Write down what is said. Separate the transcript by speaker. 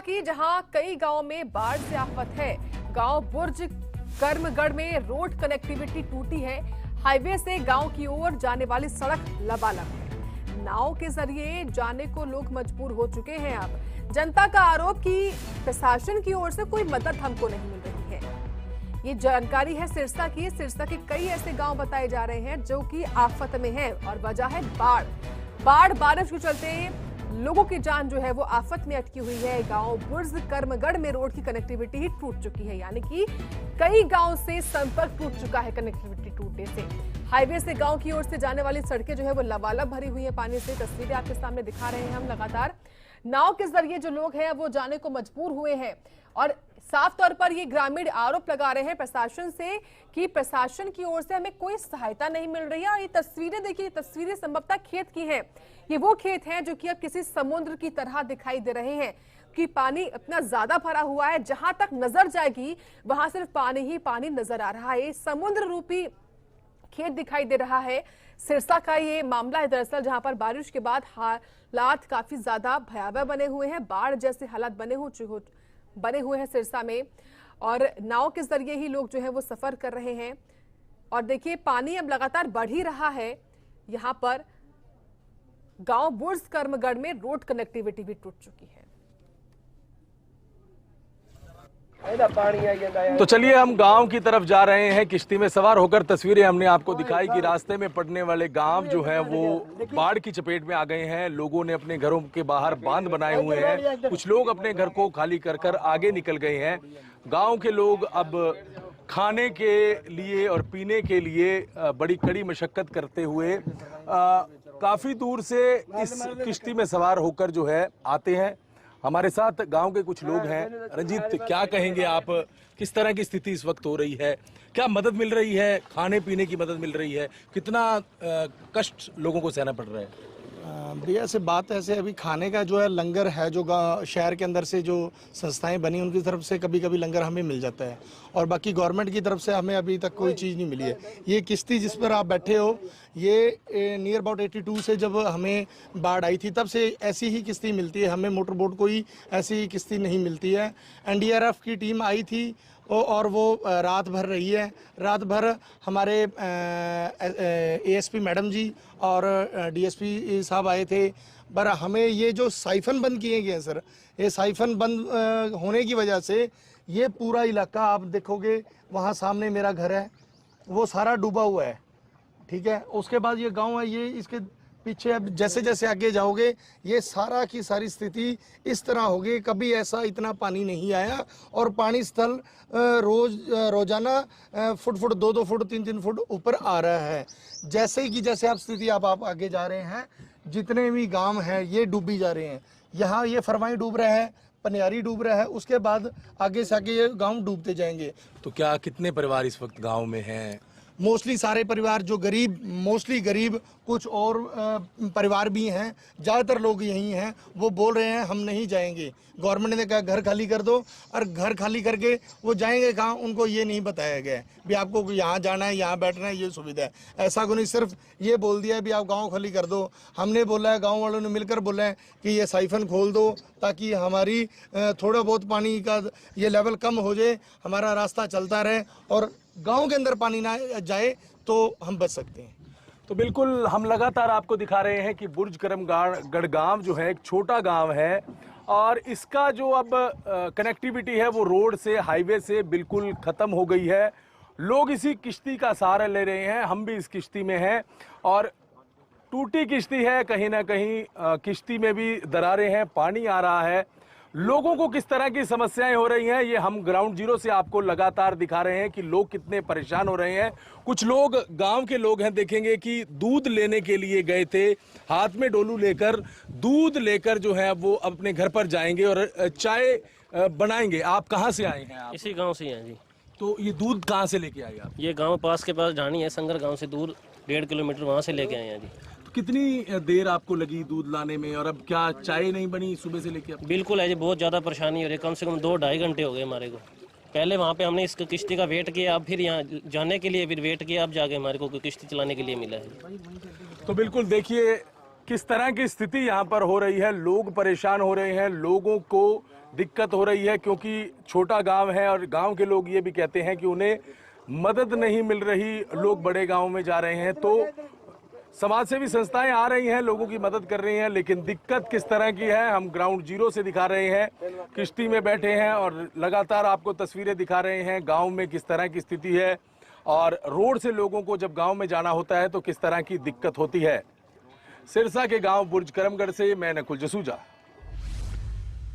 Speaker 1: की, जहां कई गांवों में बाढ़ से आफत है। गांव बुर्ज कर्मगढ़ में रोड कनेक्टिविटी टूटी है। हाईवे से गांव की ओर जाने वाली सड़क लबालब है। नाव के जरिए जाने को लोग मजबूर हो चुके हैं। अब जनता का आरोप कि प्रशासन की ओर से कोई मदद हमको नहीं मिल रही है। ये जानकारी है सिरसा की। सिरसा के कई ऐसे गांव बताए जा रहे हैं जो कि आफत में हैं और वजह है बाढ़। बारिश के चलते लोगों की जान जो है वो आफत में अटकी हुई है। गांव बुर्ज कर्मगढ़ में रोड की कनेक्टिविटी ही टूट चुकी है, यानी कि कई गांव से संपर्क टूट चुका है। कनेक्टिविटी टूटने से हाईवे से गांव की ओर से जाने वाली सड़कें जो है वो लबालब भरी हुई है पानी से। तस्वीरें आपके सामने दिखा रहे हैं हम लगातार। नाव के जरिए जो लोग हैं वो जाने को मजबूर हुए हैं और साफ तौर पर ये ग्रामीण आरोप लगा रहे हैं प्रशासन से कि प्रशासन की ओर से हमें कोई सहायता नहीं मिल रही है। और ये तस्वीरें देखिए, तस्वीरें संभवतः खेत की हैं। ये वो खेत हैं जो कि अब किसी समुद्र की तरह दिखाई दे रहे हैं कि पानी इतना ज्यादा भरा हुआ है, जहां तक नजर जाएगी वहां सिर्फ पानी ही पानी नजर आ रहा है। समुद्र रूपी खेत दिखाई दे रहा है। सिरसा का ये मामला है दरअसल, जहां पर बारिश के बाद हालात काफी ज्यादा भयावह बने हुए हैं। बाढ़ जैसे हालात बने हुए हैं सिरसा में और नाव के जरिए ही लोग जो है वो सफर कर रहे हैं। और देखिए पानी अब लगातार बढ़ ही रहा है। यहां पर गांव बुर्ज कर्मगढ़ में रोड कनेक्टिविटी भी टूट चुकी है।
Speaker 2: तो चलिए हम गांव की तरफ जा रहे हैं किश्ती में सवार होकर। तस्वीरें हमने आपको दिखाई कि रास्ते में पड़ने वाले गांव जो है वो बाढ़ की चपेट में आ गए हैं। लोगों ने अपने घरों के बाहर बांध बनाए हुए हैं। कुछ लोग अपने घर को खाली कर कर आगे निकल गए हैं। गांव के लोग अब खाने के लिए और पीने के लिए बड़ी कड़ी मशक्कत करते हुए काफी दूर से इस किश्ती में सवार होकर जो है आते हैं। हमारे साथ गांव के कुछ लोग हैं। रंजीत, क्या कहेंगे आप, किस तरह की स्थिति इस वक्त हो रही है? क्या मदद मिल रही है? खाने पीने की मदद मिल रही है? कितना कष्ट लोगों को सहना पड़ रहा है?
Speaker 3: भैया से बात ऐसे, अभी खाने का जो है लंगर है, जो शहर के अंदर से जो संस्थाएं बनी उनकी तरफ से कभी कभी लंगर हमें मिल जाता है और बाकी गवर्नमेंट की तरफ से हमें अभी तक कोई चीज़ नहीं मिली है। ये किश्ती जिस पर आप बैठे हो, ये नियर अबाउट 82 से जब हमें बाढ़ आई थी तब से ऐसी ही किश्ती मिलती है हमें। मोटर बोट कोई ऐसी किश्ती नहीं मिलती है। एनडीआरएफ की टीम आई थी और वो रात भर रही है। रात भर हमारे एएसपी मैडम जी और डीएसपी साहब आए थे, पर हमें ये जो साइफन बंद किए गए हैं सर, ये साइफन बंद होने की वजह से ये पूरा इलाका आप देखोगे, वहाँ सामने मेरा घर है वो सारा डूबा हुआ है। ठीक है, उसके बाद ये गांव है, ये इसके पीछे अब जैसे जैसे आगे जाओगे ये सारा की सारी स्थिति इस तरह होगी। कभी ऐसा इतना पानी नहीं आया और पानी स्थल रोजाना फुट 2-2 फुट 3-3 फुट ऊपर आ रहा है। जैसे कि जैसे आप स्थिति आप आगे जा रहे हैं, जितने भी गांव हैं ये डूबी जा रहे हैं। यहाँ ये फरवाई डूब रहा है, पनियारी डूब रहा है, उसके बाद आगे से आगे ये गाँव डूबते जाएंगे।
Speaker 2: तो क्या कितने परिवार इस वक्त गाँव में हैं?
Speaker 3: मोस्टली सारे परिवार जो गरीब, मोस्टली गरीब, कुछ और परिवार भी हैं, ज़्यादातर लोग यही हैं। वो बोल रहे हैं हम नहीं जाएंगे। गवर्नमेंट ने कहा घर खाली कर दो, और घर खाली करके वो जाएंगे कहाँ, उनको ये नहीं बताया गया है भी आपको यहाँ जाना है, यहाँ बैठना है, ये सुविधा है। ऐसा को नहीं, सिर्फ ये बोल दिया है भी आप गाँव खाली कर दो। हमने बोला है, गाँव वालों ने मिलकर बोला है कि ये साइफन खोल दो ताकि हमारी थोड़ा बहुत पानी का ये लेवल कम हो जाए, हमारा रास्ता चलता रहे और गांव के अंदर पानी ना जाए तो हम बच सकते हैं।
Speaker 2: तो बिल्कुल हम लगातार आपको दिखा रहे हैं कि बुर्ज कर्मगढ़ गांव जो है एक छोटा गांव है और इसका जो अब कनेक्टिविटी है वो रोड से, हाईवे से बिल्कुल ख़त्म हो गई है। लोग इसी किश्ती का सहारा ले रहे हैं। हम भी इस किश्ती में हैं और टूटी किश्ती है, कहीं ना कहीं किश्ती में भी दरारें हैं, पानी आ रहा है। लोगों को किस तरह की समस्याएं हो रही हैं ये हम ग्राउंड जीरो से आपको लगातार दिखा रहे हैं कि लोग कितने परेशान हो रहे हैं। कुछ लोग गांव के लोग हैं, देखेंगे कि दूध लेने के लिए गए थे, हाथ में डोलू लेकर दूध लेकर जो है वो अपने घर पर जाएंगे और चाय बनाएंगे। आप कहाँ से आए हैं? आप
Speaker 4: इसी गांव से हैं जी।
Speaker 2: तो ये दूध कहाँ से लेके आए आप?
Speaker 4: ये गांव पास के पास ढाणी है, संगर गांव से दूर 1.5 किलोमीटर वहाँ से लेके आए हैं जी।
Speaker 2: कितनी देर आपको लगी दूध लाने में और अब क्या चाय नहीं बनी सुबह से लेके?
Speaker 4: बिल्कुल है जी, बहुत ज़्यादा परेशानी हो रही है। कम से कम 2-2.5 घंटे हो गए हमारे को। पहले वहाँ पे हमने इस किश्ती का वेट किया, अब फिर यहाँ जाने के लिए फिर वेट किया, अब जाके हमारे को किश्ती चलाने के लिए मिला है।
Speaker 2: तो बिल्कुल देखिए किस तरह की स्थिति यहाँ पर हो रही है। लोग परेशान हो रहे हैं, लोगों को दिक्कत हो रही है, क्योंकि छोटा गांव है और गांव के लोग ये भी कहते हैं कि उन्हें मदद नहीं मिल रही, लोग बड़े गांव में जा रहे हैं। तो समाज सेवी संस्थाएं आ रही हैं, लोगों की मदद कर रही हैं, लेकिन दिक्कत किस तरह की है हम ग्राउंड जीरो से दिखा रहे हैं। किश्ती में बैठे हैं और लगातार आपको तस्वीरें दिखा रहे हैं गांव में किस तरह की स्थिति है, और रोड से लोगों को जब गांव में जाना होता है तो किस तरह की दिक्कत होती है। सिरसा के गांव बुर्ज करमगढ़ से मैं नकुल जसूजा।